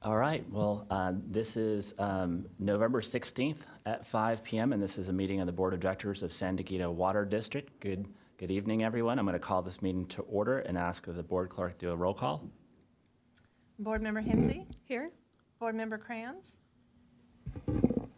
All right, well, this is November 16th at 5 p.m., and this is a meeting of the Board of Directors of San Diego Water District. Good evening, everyone. I'm going to call this meeting to order and ask that the board clerk do a roll call. Board Member Hinsey? Here. Board Member Crayons?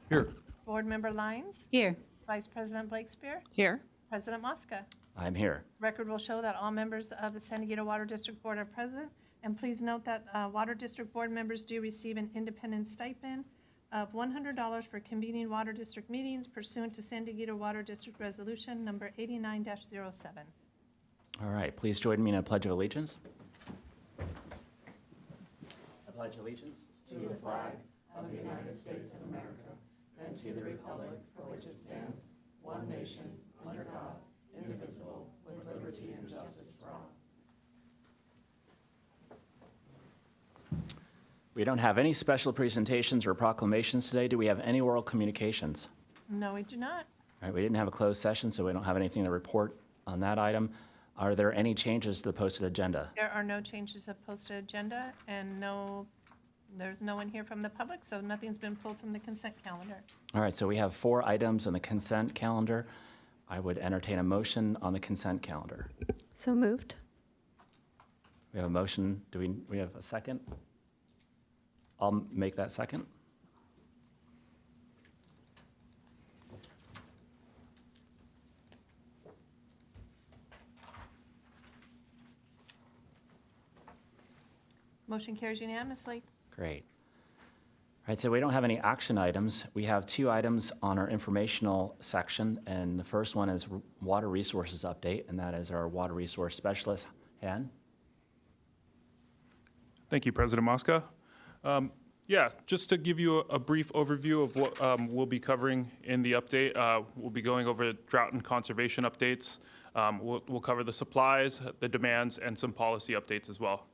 Here. Board Member Lyons? Here. Vice President Blakespear? Here. President Mosca? I'm here. Record will show that all members of the San Diego Water District Board are present. And please note that Water District Board members do receive an independent stipend of $100 for convening Water District meetings pursuant to San Diego Water District Resolution number 89-07. All right, please join me in a Pledge of Allegiance. I pledge allegiance to the flag of the United States of America and to the republic for which it stands, one nation, under God, indivisible, with liberty and justice for all. We don't have any special presentations or proclamations today. Do we have any oral communications? No, we do not. All right, we didn't have a closed session, so we don't have anything to report on that item. Are there any changes to the posted agenda? There are no changes to posted agenda, and there's no one here from the public, so nothing's been pulled from the consent calendar. All right, so we have 4 items on the consent calendar. I would entertain a motion on the consent calendar. So moved. We have a motion. Do we have a second? I'll make that second. Motion carries unanimously. Great. All right, so we don't have any action items. We have 2 items on our informational section, and the first one is water resources update, and that is our water resource specialist, Han. Thank you, President Mosca. Just to give you a brief overview of what we'll be covering in the update, we'll be going over drought and conservation updates. We'll cover the supplies, the demands, and some policy updates as well.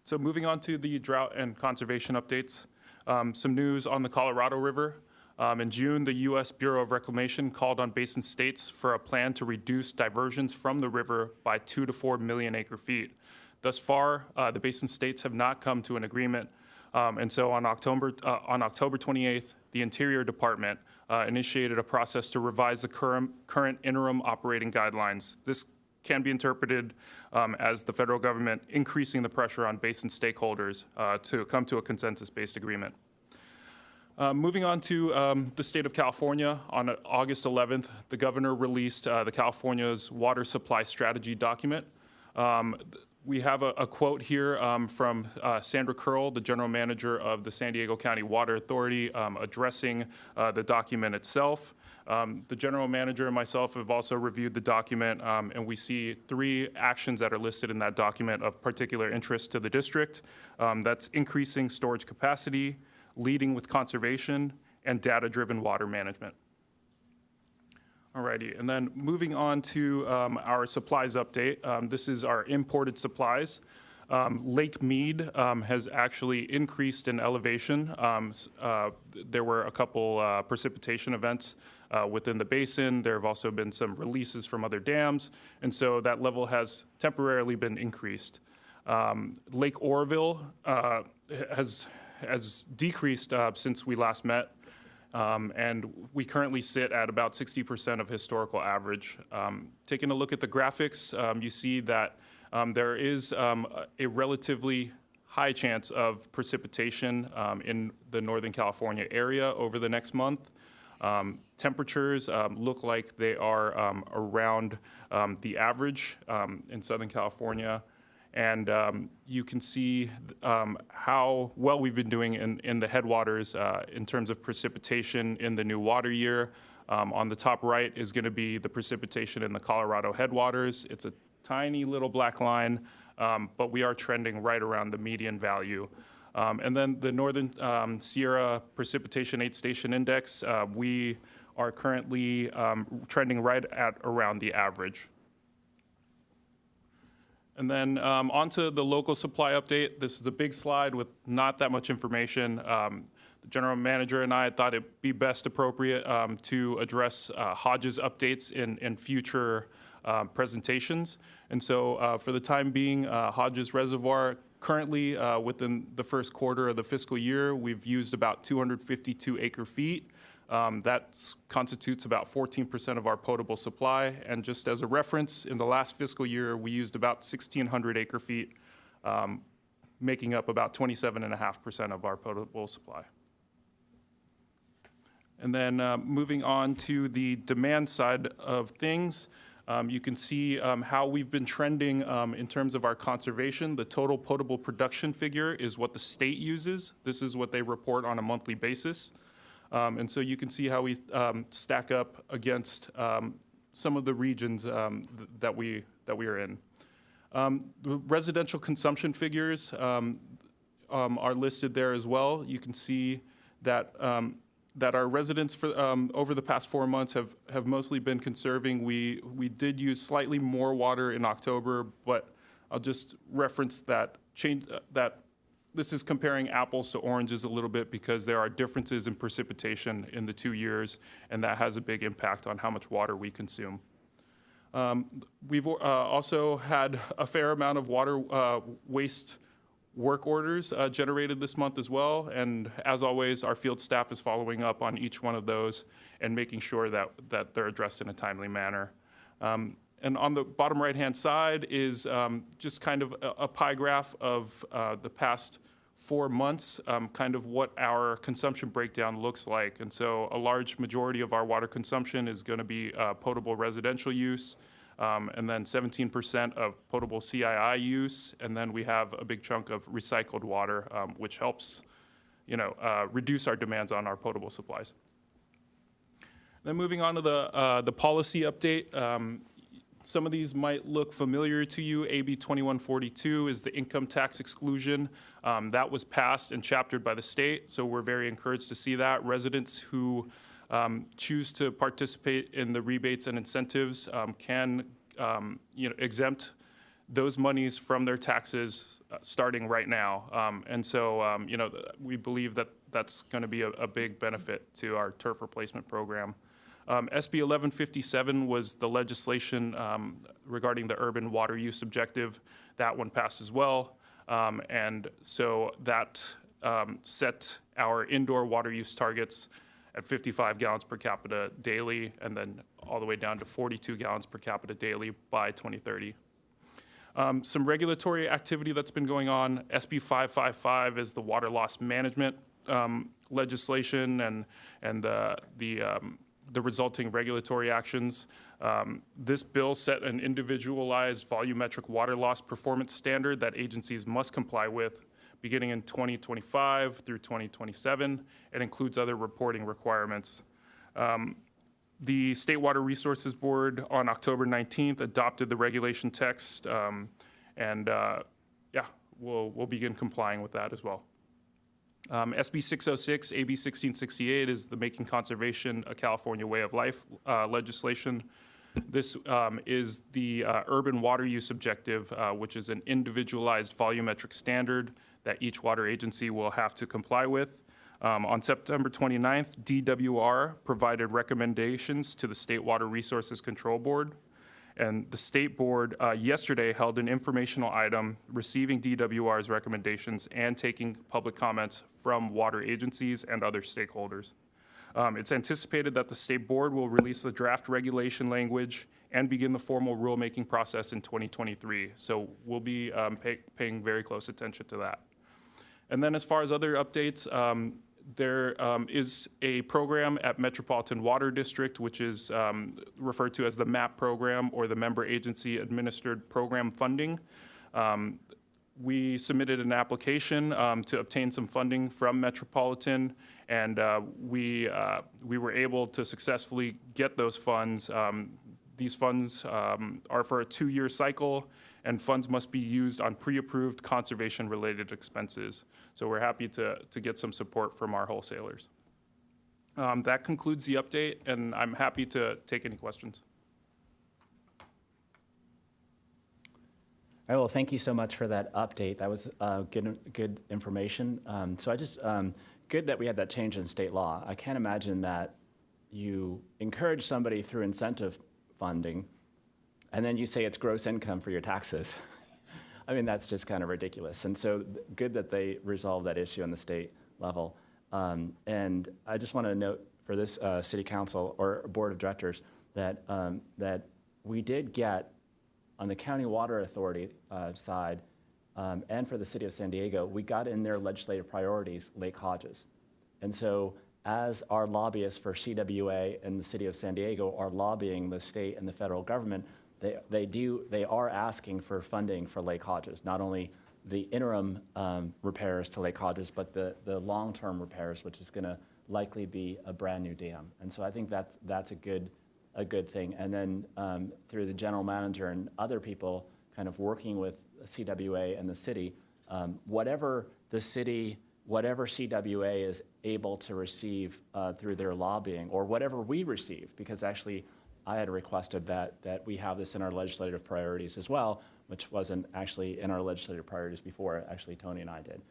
So moving on to the drought and conservation updates, some news on the Colorado River. In June, the U.S. Bureau of Reclamation called on basin states for a plan to reduce diversions from the river by 2 to 4 million acre feet. Thus far, the basin states have not come to an agreement, and so on October 28th, the Interior Department initiated a process to revise the current interim operating guidelines. This can be interpreted as the federal government increasing the pressure on basin stakeholders to come to a consensus-based agreement. Moving on to the state of California, on August 11th, the governor released the California's water supply strategy document. We have a quote here from Sandra Curl, the general manager of the San Diego County Water Authority, addressing the document itself. The general manager and myself have also reviewed the document, and we see 3 actions that are listed in that document of particular interest to the district. That's increasing storage capacity, leading with conservation, and data-driven water management. Alrighty, and then moving on to our supplies update. This is our imported supplies. Lake Mead has actually increased in elevation. There were a couple precipitation events within the basin. There have also been some releases from other dams, and so that level has temporarily been increased. Lake Oroville has decreased since we last met. And we currently sit at about 60% of historical average. Taking a look at the graphics, you see that there is a relatively high chance of precipitation in the Northern California area over the next month. Temperatures look like they are around the average in Southern California. And you can see how well we've been doing in the headwaters in terms of precipitation in the new water year. On the top right is going to be the precipitation in the Colorado headwaters. It's a tiny little black line, but we are trending right around the median value. And then the Northern Sierra Precipitation 8-Station Index, we are currently trending right at around the average. And then onto the local supply update. This is a big slide with not that much information. The general manager and I thought it'd be best appropriate to address Hodges updates in future presentations. And so for the time being, Hodges Reservoir Currently, within the first quarter of the fiscal year, we've used about 252 acre-feet. That constitutes about 14% of our potable supply. And just as a reference, in the last fiscal year, we used about 1,600 acre-feet, making up about 27.5% of our potable supply. And then moving on to the demand side of things, you can see how we've been trending in terms of our conservation. The total potable production figure is what the state uses. This is what they report on a monthly basis. And so you can see how we stack up against some of the regions that we are in. The residential consumption figures are listed there as well. You can see that that our residents for over the past 4 months have mostly been conserving. We did use slightly more water in October, but I'll just reference that that this is comparing apples to oranges a little bit because there are differences in precipitation in the 2 years, and that has a big impact on how much water we consume. We've also had a fair amount of water waste work orders generated this month as well, and as always, our field staff is following up on each one of those and making sure that they're addressed in a timely manner. And on the bottom right-hand side is just kind of a pie graph of the past 4 months, kind of what our consumption breakdown looks like. And so a large majority of our water consumption is going to be potable residential use, and then 17% of potable CII use, and then we have a big chunk of recycled water, which helps, reduce our demands on our potable supplies. Then moving on to the policy update. Some of these might look familiar to you. AB 2142 is the income tax exclusion. That was passed and chaptered by the state, so we're very encouraged to see that. Residents who choose to participate in the rebates and incentives can exempt those monies from their taxes starting right now. And so we believe that that's going to be a big benefit to our turf replacement program. SB 1157 was the legislation regarding the urban water use objective. That one passed as well. And so that set our indoor water use targets at 55 gallons per capita daily, and then all the way down to 42 gallons per capita daily by 2030. Some regulatory activity that's been going on. SB 555 is the water loss management legislation and the resulting regulatory actions. This bill set an individualized volumetric water loss performance standard that agencies must comply with beginning in 2025 through 2027. It includes other reporting requirements. The State Water Resources Board on October 19th adopted the regulation text, we'll begin complying with that as well. SB 606, AB 1668 is the Making Conservation a California Way of Life legislation. This is the urban water use objective, which is an individualized volumetric standard that each water agency will have to comply with. On September 29th, DWR provided recommendations to the State Water Resources Control Board. And the state board yesterday held an informational item receiving DWR's recommendations and taking public comments from water agencies and other stakeholders. It's anticipated that the state board will release the draft regulation language and begin the formal rulemaking process in 2023. So we'll be paying very close attention to that. And then as far as other updates, there is a program at Metropolitan Water District, which is referred to as the MAP program, or the Member Agency Administered Program Funding. We submitted an application to obtain some funding from Metropolitan, and we were able to successfully get those funds. These funds are for a 2-year cycle, and funds must be used on pre-approved conservation-related expenses. So we're happy to get some support from our wholesalers. That concludes the update, and I'm happy to take any questions. All right, well, thank you so much for that update. That was good information. Good that we had that change in state law. I can't imagine that you encourage somebody through incentive funding, and then you say it's gross income for your taxes. I mean, that's just kind of ridiculous. And so good that they resolved that issue on the state level. And I just want to note for this city council or board of directors that, that we did get on the County Water Authority side and for the city of San Diego, we got in their legislative priorities Lake Hodges. And so as our lobbyists for CWA and the city of San Diego are lobbying the state and the federal government, they are asking for funding for Lake Hodges, not only the interim repairs to Lake Hodges, but the long-term repairs, which is going to likely be a brand new dam. And so I think that's a good thing. And then through the general manager and other people kind of working with CWA and the city, whatever CWA is able to receive through their lobbying, or whatever we receive, because actually I had requested that we have this in our legislative priorities as well, which wasn't actually in our legislative priorities before, actually Tony and I did.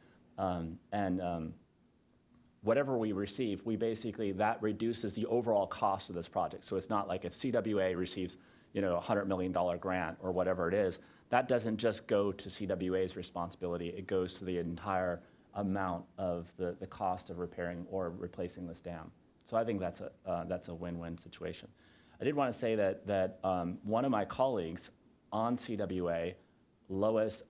Whatever we receive, we basically, that reduces the overall cost of this project. So it's not like if CWA receives, a $100 million grant or whatever it is, that doesn't just go to CWA's responsibility, it goes to the entire amount of the cost of repairing or replacing this dam. So I think that's a win-win situation. I did want to say that one of my colleagues on CWA, Lois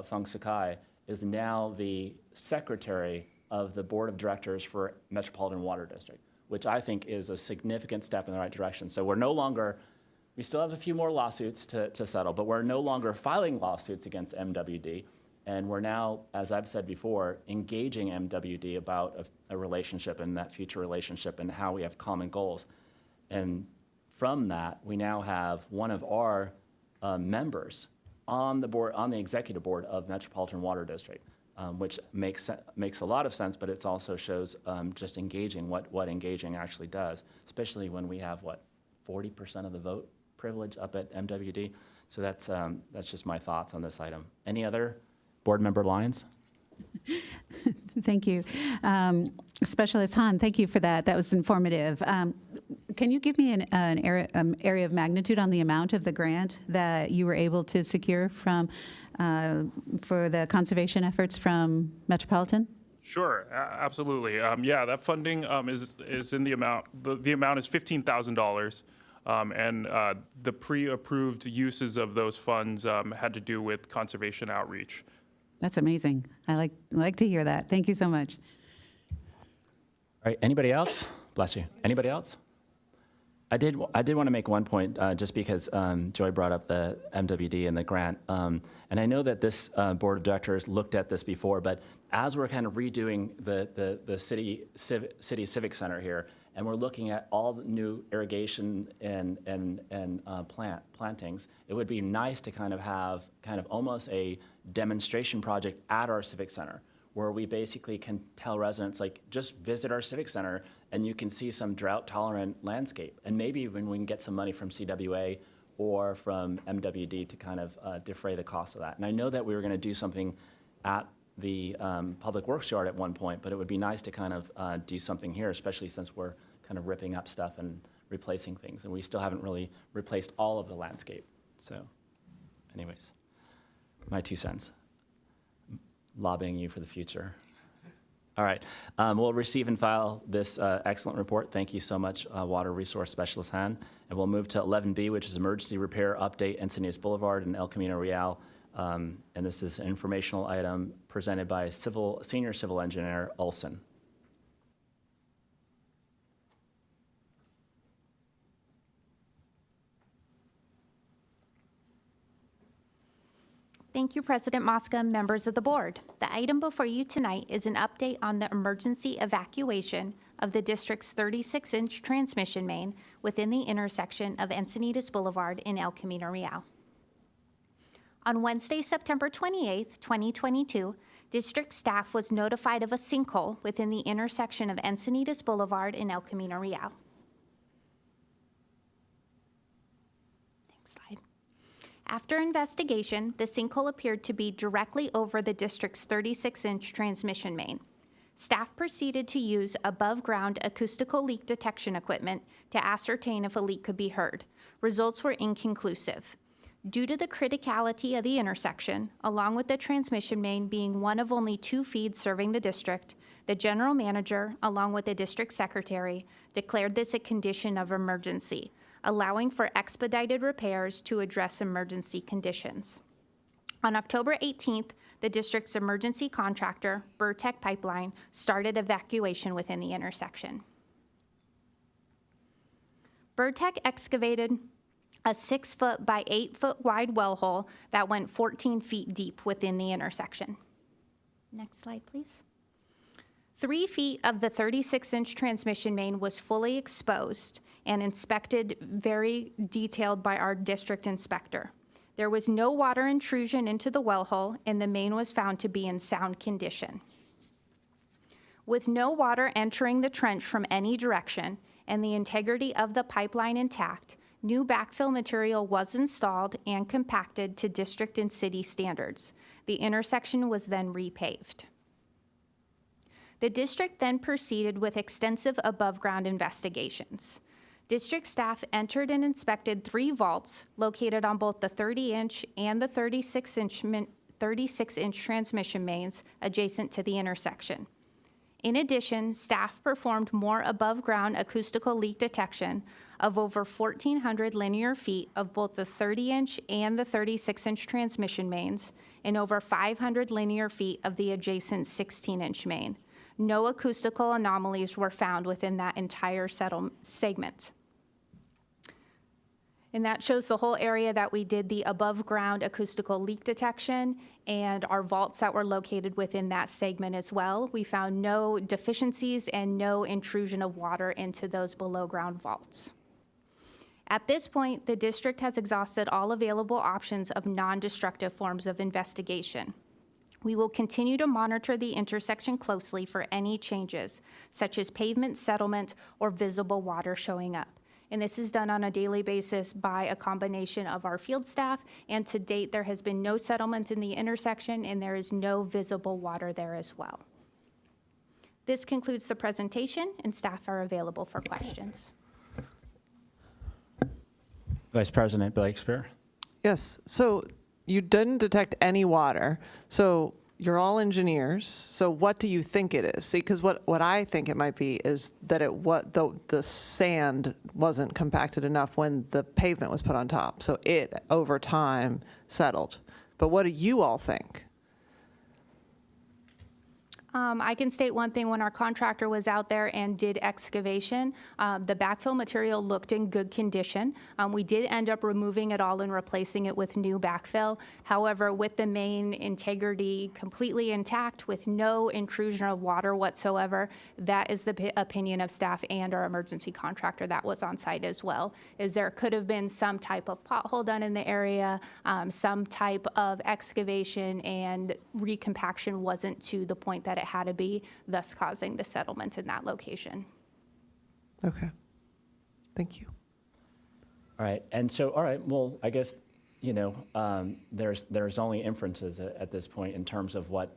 Feng Sakai, is now the secretary of the board of directors for Metropolitan Water District, which I think is a significant step in the right direction. So we're no longer, we still have a few more lawsuits to settle, but we're no longer filing lawsuits against MWD. And we're now, as I've said before, engaging MWD about a relationship and that future relationship and how we have common goals. And from that, we now have one of our members on the board, on the executive board of Metropolitan Water District, which makes a lot of sense, but it also shows just engaging, what engaging actually does, especially when we have, 40% of the vote privilege up at MWD. So that's just my thoughts on this item. Any other board member lines? Thank you. Specialist Han, thank you for that. That was informative. Can you give me an area of magnitude on the amount of the grant that you were able to secure from for the conservation efforts from Metropolitan? Sure, absolutely. Yeah, that funding is in the amount. The amount is $15,000, and the pre-approved uses of those funds had to do with conservation outreach. That's amazing. I like to hear that. Thank you so much. All right, anybody else? Bless you. Anybody else? I did want to make one point, just because Joy brought up the MWD and the grant. And I know that this board of directors looked at this before, but as we're kind of redoing the city civic center here, and we're looking at all the new irrigation and plantings, it would be nice to kind of have almost a demonstration project at our civic center, where we basically can tell residents, just visit our civic center and you can see some drought-tolerant landscape. And maybe when we can get some money from CWA or from MWD to kind of defray the cost of that. And I know that we were going to do something at the Public Works Yard at one point, but it would be nice to kind of do something here, especially since we're kind of ripping up stuff and replacing things. And we still haven't really replaced all of the landscape. So anyways, my 2 cents. Lobbying you for the future. All right, we'll receive and file this excellent report. Thank you so much, Water Resource Specialist Han. And we'll move to 11B, which is Emergency Repair Update, Encinitas Boulevard and El Camino Real. And this is an informational item presented by Senior Civil Engineer Olson. Thank you, President Mosca, members of the board. The item before you tonight is an update on the emergency evacuation of the district's 36-inch transmission main within the intersection of Encinitas Boulevard and El Camino Real. On Wednesday, September 28, 2022, district staff was notified of a sinkhole within the intersection of Encinitas Boulevard and El Camino Real. Next slide. After investigation, the sinkhole appeared to be directly over the district's 36-inch transmission main. Staff proceeded to use above-ground acoustical leak detection equipment to ascertain if a leak could be heard. Results were inconclusive. Due to the criticality of the intersection, along with the transmission main being one of only 2 feeds serving the district, the general manager, along with the district secretary, declared this a condition of emergency, allowing for expedited repairs to address emergency conditions. On October 18th, the district's emergency contractor, Burtech Pipeline, started evacuation within the intersection. Burtech excavated a 6-foot by 8-foot wide well hole that went 14 feet deep within the intersection. Next slide, please. 3 feet of the 36-inch transmission main was fully exposed and inspected very detailed by our district inspector. There was no water intrusion into the well hole, and the main was found to be in sound condition. With no water entering the trench from any direction and the integrity of the pipeline intact, new backfill material was installed and compacted to district and city standards. The intersection was then repaved. The district then proceeded with extensive above-ground investigations. District staff entered and inspected 3 vaults located on both the 30-inch and the 36-inch transmission mains adjacent to the intersection. In addition, staff performed more above-ground acoustical leak detection of over 1,400 linear feet of both the 30-inch and the 36-inch transmission mains and over 500 linear feet of the adjacent 16-inch main. No acoustical anomalies were found within that entire segment. And that shows the whole area that we did the above-ground acoustical leak detection and our vaults that were located within that segment as well. We found no deficiencies and no intrusion of water into those below-ground vaults. At this point, the district has exhausted all available options of non-destructive forms of investigation. We will continue to monitor the intersection closely for any changes, such as pavement settlement or visible water showing up. And this is done on a daily basis by a combination of our field staff, and to date, there has been no settlement in the intersection, and there is no visible water there as well. This concludes the presentation, and staff are available for questions. Vice President Blakespear. Yes, so you didn't detect any water, so you're all engineers, so what do you think it is? See, because what I think it might be is that the sand wasn't compacted enough when the pavement was put on top, so it, over time, settled. But what do you all think? I can state one thing. When our contractor was out there and did excavation, the backfill material looked in good condition. We did end up removing it all and replacing it with new backfill. However, with the main integrity completely intact with no intrusion of water whatsoever, that is the opinion of staff and our emergency contractor that was on site as well, is there could have been some type of pothole done in the area, some type of excavation, and recompaction wasn't to the point that it had to be, thus causing the settlement in that location. Okay, thank you. All right, and so, all right, well, I guess, you know, there's only inferences at this point in terms of what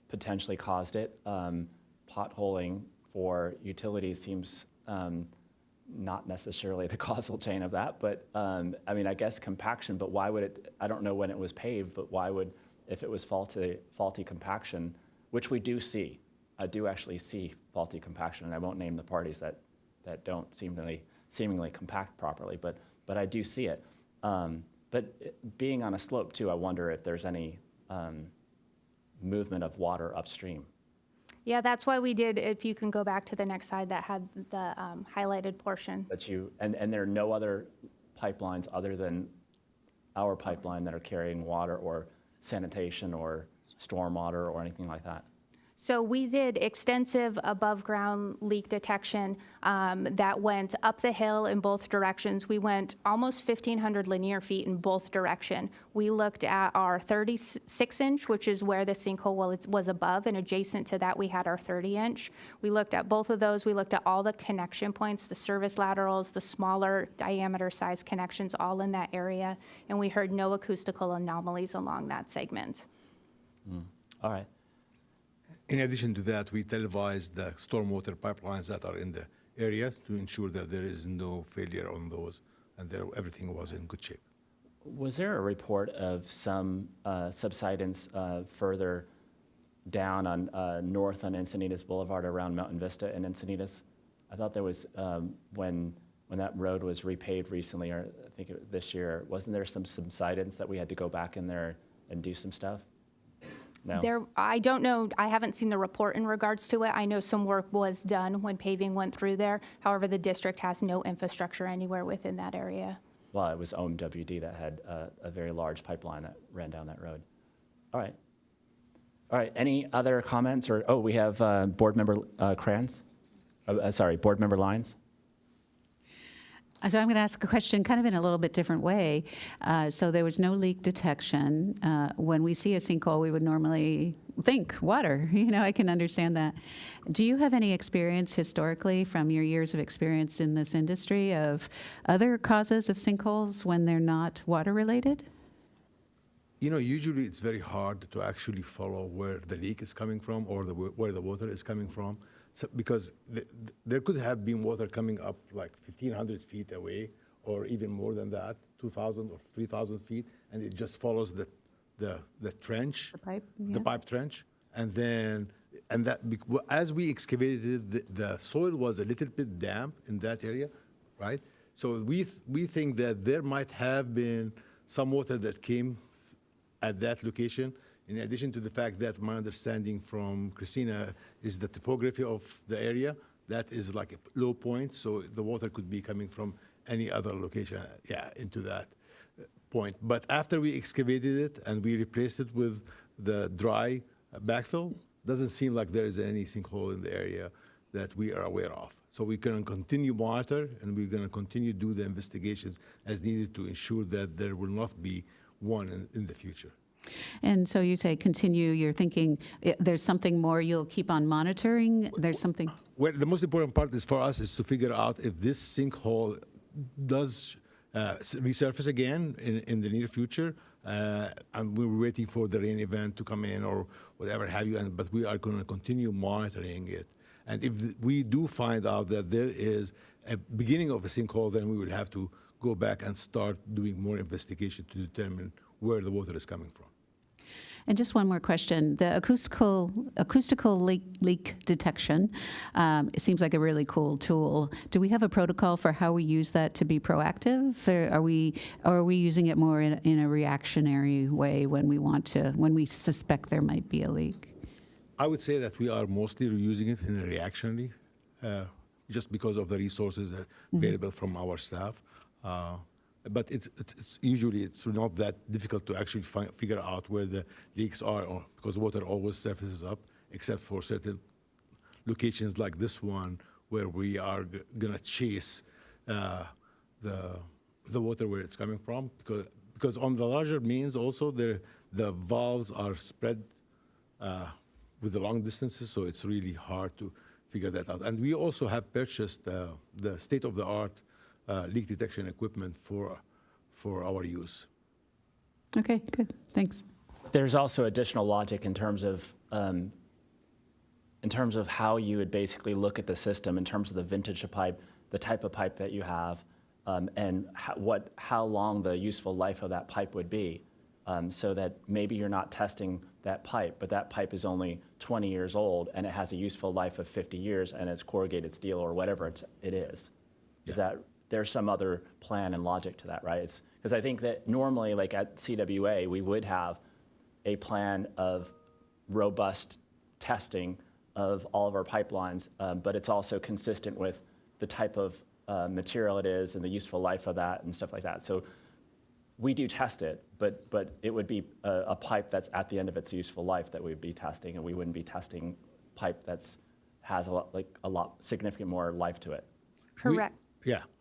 potentially caused it. Potholing for utilities seems not necessarily the causal chain of that, but I mean, I guess compaction, but why would it, I don't know when it was paved, but why would, if it was faulty compaction, which we do see. I do actually see faulty compaction, and I won't name the parties that don't seemingly compact properly, but I do see it. But being on a slope too, I wonder if there's any movement of water upstream. Yeah, that's why we did, if you can go back to the next slide that had the highlighted portion. But and there are no other pipelines other than our pipeline that are carrying water or sanitation or stormwater or anything like that? So we did extensive above-ground leak detection that went up the hill in both directions. We went almost 1,500 linear feet in both direction. We looked at our 36-inch, which is where the sinkhole was above, and adjacent to that we had our 30-inch. We looked at both of those. We looked at all the connection points, the service laterals, the smaller diameter size connections, all in that area, and we heard no acoustical anomalies along that segment. All right. In addition to that, we televised the stormwater pipelines that are in the areas to ensure that there is no failure on those and everything was in good shape. Was there a report of some subsidence further down on north on Encinitas Boulevard around Mountain Vista and Encinitas? I thought there was, when that road was repaved recently, or I think this year, wasn't there some subsidence that we had to go back in there and do some stuff? No? I don't know, I haven't seen the report in regards to it. I know some work was done when paving went through there. However, the district has no infrastructure anywhere within that area. Well, it was OMWD that had a very large pipeline that ran down that road. All right. All right, any other comments or, oh, we have Board Member Kranz? Sorry, Board Member Lyons? So I'm going to ask a question kind of in a little bit different way. So there was no leak detection. When we see a sinkhole, we would normally think water. I can understand that. Do you have any experience historically from your years of experience in this industry of other causes of sinkholes when they're not water related? Usually it's very hard to actually follow where the leak is coming from or where the water is coming from. So, because there could have been water coming up like 1,500 feet away, or even more than that, 2,000 or 3,000 feet, and it just follows the trench, the pipe trench, and as we excavated, the soil was a little bit damp in that area, right? So we think that there might have been some water that came at that location. In addition to the fact that my understanding from Christina is the topography of the area, that is like a low point, so the water could be coming from any other location, into that point. But after we excavated it and we replaced it with the dry backfill, doesn't seem like there is any sinkhole in the area that we are aware of. So we're going to continue monitor, and we're going to continue do the investigations as needed to ensure that there will not be one in the future. And so you say continue, you're thinking there's something more you'll keep on monitoring? There's something? Well, the most important part is for us is to figure out if this sinkhole does resurface again in the near future. And we're waiting for the rain event to come in or whatever have you, but we are going to continue monitoring it. And if we do find out that there is a beginning of a sinkhole, then we will have to go back and start doing more investigation to determine where the water is coming from. And just one more question. The acoustical leak detection, it seems like a really cool tool. Do we have a protocol for how we use that to be proactive? Or are we using it more in a reactionary way when we suspect there might be a leak? I would say that we are mostly using it in a reactionary, just because of the resources available from our staff. But it's usually not that difficult to actually figure out where the leaks are, because water always surfaces up, except for certain locations like this one where we are gonna chase the water where it's coming from, because on the larger mains also the valves are spread with the long distances, so it's really hard to figure that out. And we also have purchased the state-of-the-art leak detection equipment for our use. Okay, good, thanks. There's also additional logic in terms of how you would basically look at the system in terms of the vintage of pipe, the type of pipe that you have, and how long the useful life of that pipe would be, so that maybe you're not testing that pipe, but that pipe is only 20 years old and it has a useful life of 50 years and it's corrugated steel or whatever it is. Is that there's some other plan and logic to that, right? Because I think that normally, like at CWA, we would have a plan of robust testing of all of our pipelines, but it's also consistent with the type of material it is and the useful life of that and stuff like that. So we do test it, but it would be a pipe that's at the end of its useful life that we'd be testing, and we wouldn't be testing pipe has a lot significant more life to it. Correct.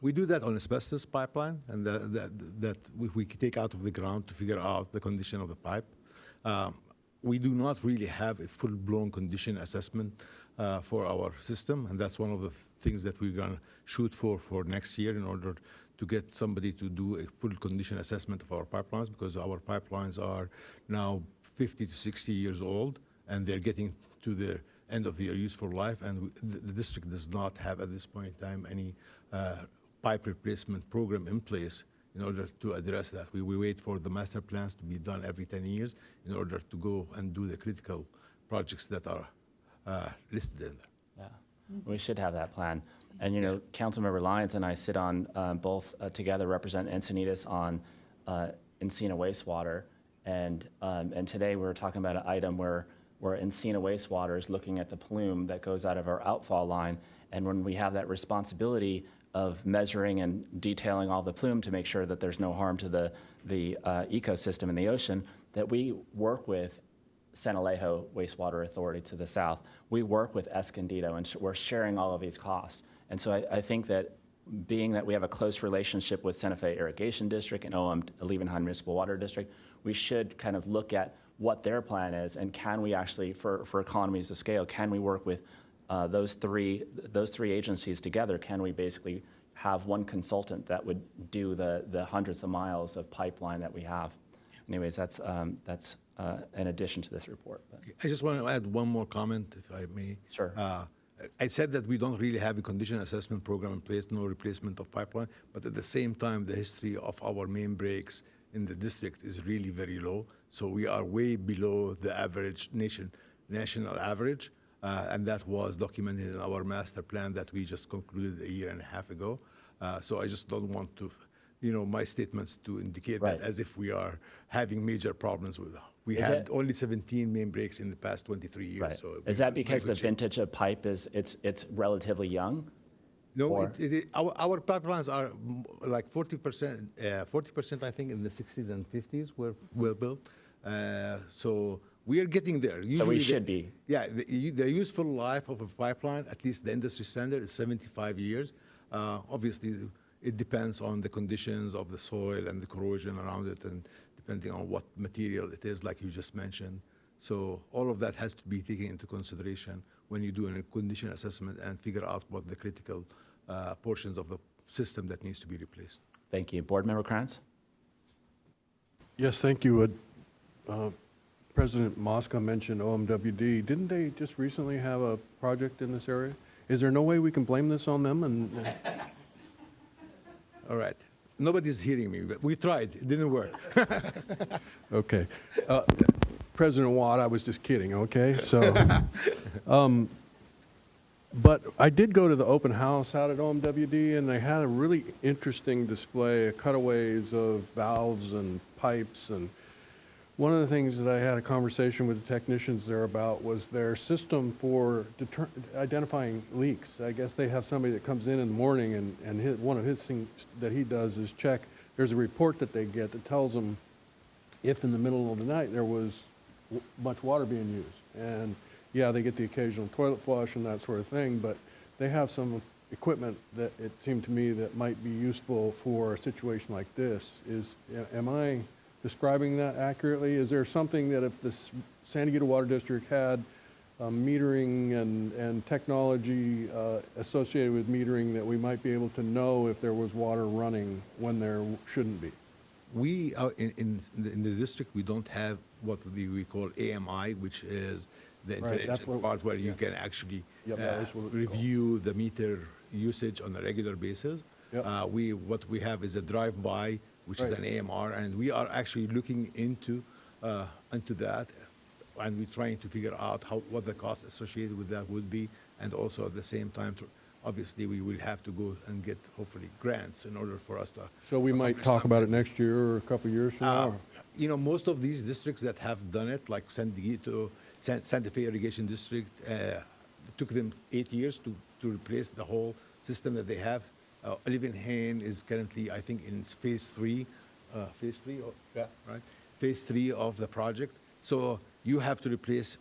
We do that on asbestos pipeline, and that we take out of the ground to figure out the condition of the pipe. We do not really have a full-blown condition assessment for our system, and that's one of the things that we're going to shoot for next year in order to get somebody to do a full condition assessment of our pipelines, because our pipelines are now 50 to 60 years old, and they're getting to the end of their useful life, and the district does not have at this point in time any pipe replacement program in place in order to address that. We wait for the master plans to be done every 10 years in order to go and do the critical projects that are listed in there. Yeah, we should have that plan. And, you know, Councilmember Lyons and I sit on both together, represent Encinitas on Encina wastewater. And today we were talking about an item where Encina wastewater is looking at the plume that goes out of our outfall line. And when we have that responsibility of measuring and detailing all the plume to make sure that there's no harm to the ecosystem in the ocean, that we work with San Alejo Wastewater Authority to the south. We work with Escondido, and we're sharing all of these costs. And so I think that being that we have a close relationship with Santa Fe Irrigation District and Levenheim Municipal Water District, we should kind of look at what their plan is, and can we actually, for economies of scale, can we work with those three agencies together? Can we basically have one consultant that would do the hundreds of miles of pipeline that we have? Anyways, that's in addition to this report. But. I just want to add one more comment, if I may. Sure. I said that we don't really have a condition assessment program in place, no replacement of pipeline, but at the same time, the history of our main breaks in the district is really very low. So we are way below the average national average, and that was documented in our master plan that we just concluded a year and a half ago. So I just don't want to, my statements to indicate Right. that as if we are having major problems with them. We Is had it- only 17 main breaks in the past 23 years. Right. So Is that because the vintage of pipe it's relatively young? No, Or- our pipelines are like 40%, 40% I think in the 60s and 50s were built. So we are getting there. So we Usually should be. Yeah, the useful life of a pipeline, at least the industry standard, is 75 years. Obviously, it depends on the conditions of the soil and the corrosion around it, and depending on what material it is, like you just mentioned. So all of that has to be taken into consideration when you do a condition assessment and figure out what the critical portions of the system that needs to be replaced. Thank you. Board Member Krantz? Yes, thank you. President Mosca mentioned OMWD. Didn't they just recently have a project in this area? Is there no way we can blame this on them? All right. Nobody's hearing me, but we tried. It didn't work. Okay. President Watt, I was just kidding, okay? So, but I did go to the open house out at OMWD, and they had a really interesting display of cutaways of valves and pipes. And one of the things that I had a conversation with the technicians there about was their system for identifying leaks. I guess they have somebody that comes in the morning, and one of his things that he does is check. There's a report that they get that tells them if in the middle of the night there was much water being used. And yeah, they get the occasional toilet flush and that sort of thing, but they have some equipment that it seemed to me that might be useful for a situation like this. Am I describing that accurately? Is there something that if the San Diego Water District had metering and technology associated with metering that we might be able to know if there was water running when there shouldn't be? We are in the district, we don't have what we call AMI, which is the Right, that's intelligent what- part where you yeah. can actually Yep, that is what it's review the meter usage on a regular basis. Yep. What we have is a drive-by, which is Right. an AMR, and we are actually looking into that, and we're trying to figure out what the cost associated with that would be, and also at the same time, obviously, we will have to go and get hopefully grants in order for us to. So we might accomplish talk about it something. next year or a couple of years from now? Most of these districts that have done it, like Santa Fe Irrigation District, it took them 8 years to replace the whole system that they have. Levenheim is currently, I think, in phase 3. Right? Phase 3 of the project. So you have to replace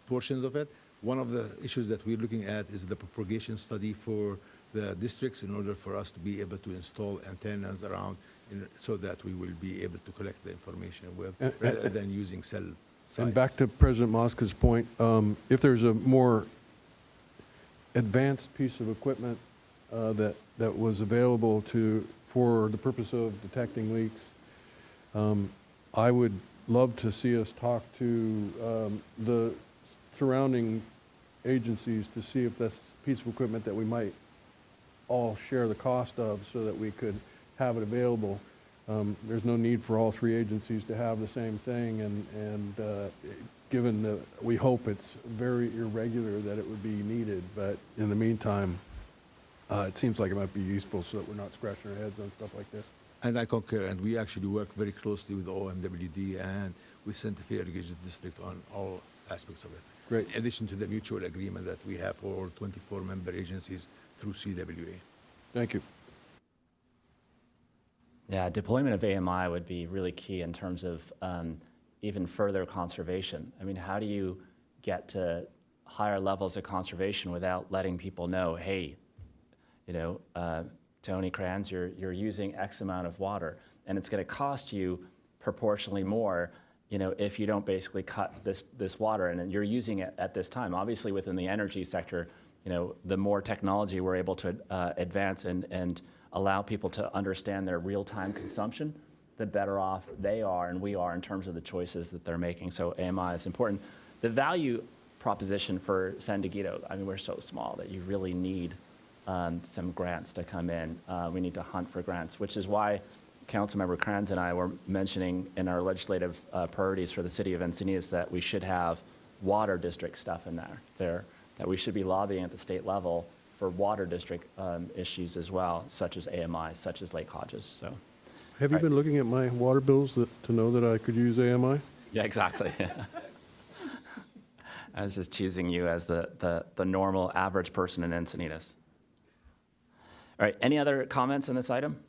portions of it. One of the issues that we're looking at is the propagation study for the districts in order for us to be able to install antennas around so that we will be able to collect the information rather than using cell sites. And back to President Mosca's point, if there's a more advanced piece of equipment that was available for the purpose of detecting leaks, I would love to see us talk to the surrounding agencies to see if this piece of equipment that we might all share the cost of so that we could have it available. There's no need for all three agencies to have the same thing, and given that we hope it's very irregular that it would be needed, but in the meantime, it seems like it might be useful so that we're not scratching our heads on stuff like this. And I concur, and we actually work very closely with OMWD and with Santa Fe Irrigation District on all aspects of it. Great. In addition to the mutual agreement that we have for all 24 member agencies through CWA. Thank you. Yeah, deployment of AMI would be really key in terms of even further conservation. I mean, how do you get to higher levels of conservation without letting people know, hey, you know, Tony Kranz, you're using X amount of water, and it's going to cost you proportionally more, you know, if you don't basically cut this water, and you're using it at this time. Obviously, within the energy sector, you know, the more technology we're able to advance and allow people to understand their real-time consumption, the better off they are and we are in terms of the choices that they're making. So AMI is important. The value proposition for San Diego, I mean, we're so small that you really need some grants to come in. We need to hunt for grants, which is why Councilmember Kranz and I were mentioning in our legislative priorities for the city of Encinitas that we should have water district stuff in there, that we should be lobbying at the state level for water district issues as well, such as AMI, such as Lake Hodges. So, Have you Right. been looking at my water bills to know that I could use AMI? yeah, exactly. I was just choosing you as the normal average person in Encinitas. All right, any other comments on this item?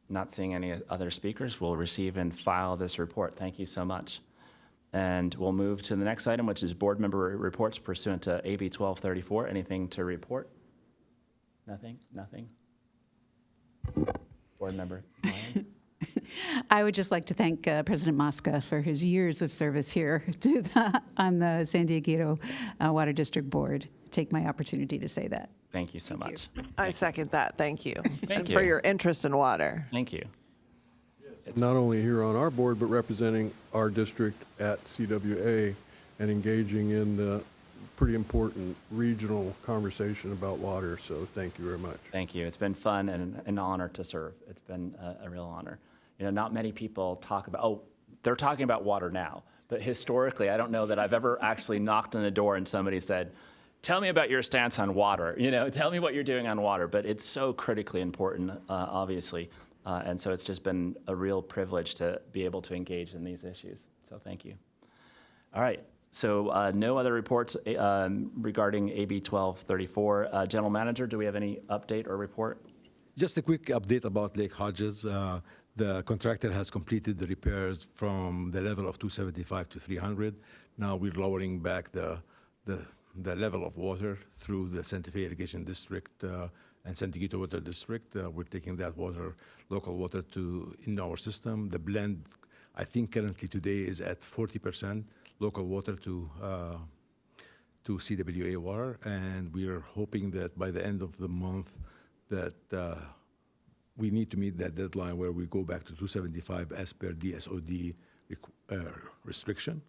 Not seeing any other speakers, we'll receive and file this report. Thank you so much. And we'll move to the next item, which is board member reports pursuant to AB 1234. Anything to report? Nothing? Nothing? Board member Lyons? I would just like to thank President Mosca for his years of service here on the San Diego Water District Board. Take my opportunity to say that. Thank you so much. I second that. Thank you. And you. for your interest in water. Thank you. Not only here on our board, but representing our district at CWA and engaging in the pretty important regional conversation about water. So thank you very much. Thank you. It's been fun and an honor to serve. It's been a real honor. You know, not many people talk about, they're talking about water now, but historically, I don't know that I've ever actually knocked on a door and somebody said, tell me about your stance on water, you know, tell me what you're doing on water. But it's so critically important, obviously. And so it's just been a real privilege to be able to engage in these issues. So thank you. All right. So no other reports regarding AB 1234. General Manager, do we have any update or report? Just a quick update about Lake Hodges. The contractor has completed the repairs from the level of 275 to 300. Now we're lowering back the level of water through the Santa Fe Irrigation District and San Diego Water District. We're taking that water, local water, in our system. The blend, I think currently today is at 40% local water to CWA water, and we are hoping that by the end of the month that we need to meet that deadline where we go back to 275 as per DSOD restriction.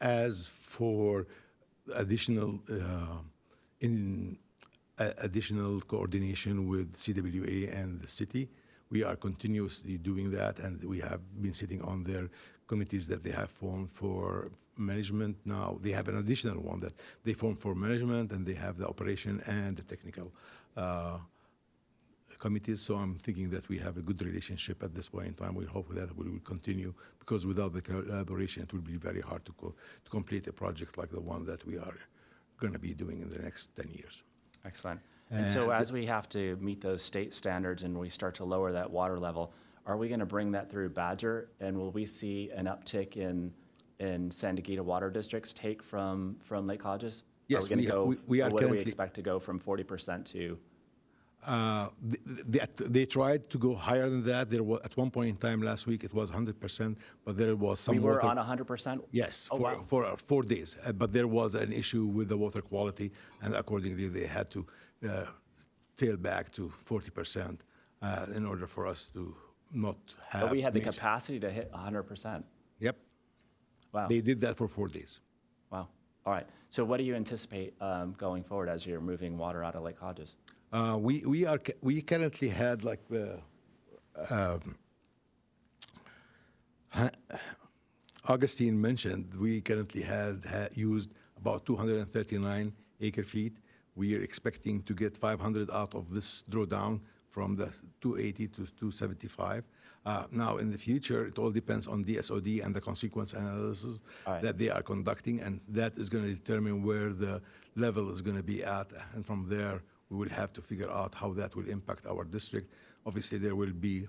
As for additional additional coordination with CWA and the city, we are continuously doing that, and we have been sitting on their committees that they have formed for management. Now they have an additional one that they formed for management, and they have the operation and the technical committees. So I'm thinking that we have a good relationship at this point in time. We hope that we will continue, because without the collaboration, it will be very hard to complete a project like the one that we are going to be doing in the next 10 years. Excellent. And so as we have to meet those state standards and we start to lower that water level, are we going to bring that through Badger? And will we see an uptick in San Diego water districts take from Lake Hodges? Yes, we are we are what do we currently- expect to go from 40% to? They tried to go higher than that. There was, at one point in time last week, it was 100%, but there was some We were water. on 100%? Yes, Oh, wow. for 4 days. But there was an issue with the water quality, and accordingly, they had to tail back to 40% in order for us to not have. But we had the major- capacity to hit 100%. Yep. Wow. They did that for 4 days. Wow. All right. So what do you anticipate going forward as you're moving water out of Lake Hodges? We currently had like Augustine mentioned, we currently had used about 239 acre-feet. We are expecting to get 500 out of this drawdown from the 280 to 275. Now, in the future, it all depends on DSOD and the consequence analysis All right. that they are conducting, and that is going to determine where the level is going to be at. And from there, we will have to figure out how that will impact our district. Obviously, there will be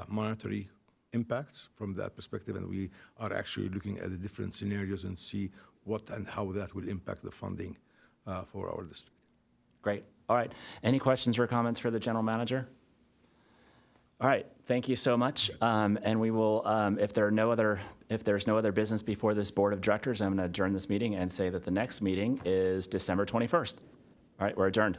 monetary impacts from that perspective, and we are actually looking at the different scenarios and see what and how that will impact the funding for our district. Great. All right. Any questions or comments for the general manager? All right. Thank you so much. And we will, if there's no other business before this board of directors, I'm going to adjourn this meeting and say that the next meeting is December 21st. All right. We're adjourned.